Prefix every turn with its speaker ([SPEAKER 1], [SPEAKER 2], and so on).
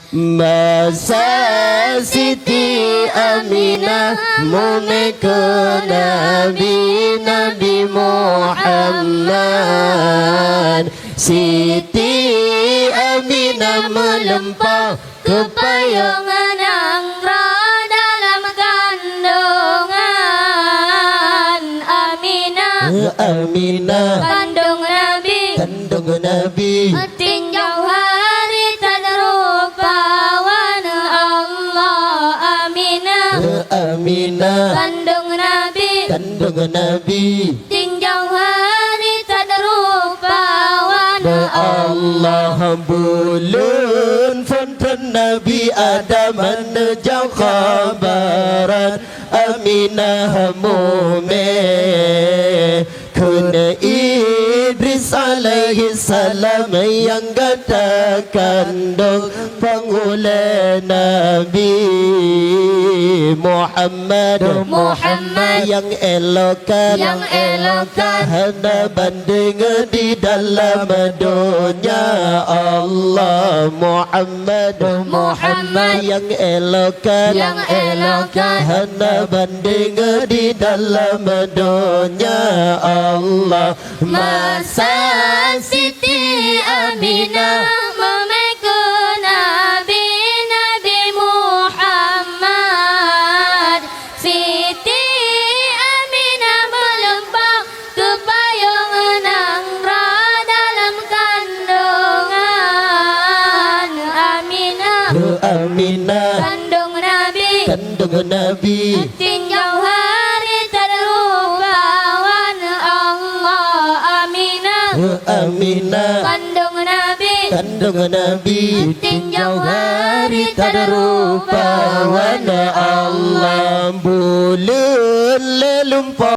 [SPEAKER 1] Masa Siti Aminah menekan Nabi Muhammad. Siti Aminah melempar ke payung Nangrah dalam kandungan Aminah. Aminah kandung Nabi tinjau hari tak rupawan Allah. Aminah kandung Nabi tinjau hari tak rupawan Allah. Bulun fonten Nabi Adam menejau kabaran Aminah mu'min kena Idris alaihi salam yang gada kandung pengulai Nabi Muhammad yang elokan hana banding di dalam dunia Allah. Muhammad yang elokan hana banding di dalam dunia Allah. Masa Siti Aminah memekun Nabi Muhammad. Siti Aminah melempar ke payung Nangrah dalam kandungan Aminah kandung Nabi tinjau hari tak rupawan Allah. Aminah kandung Nabi tinjau hari tak rupawan Allah. Bulun lelumpur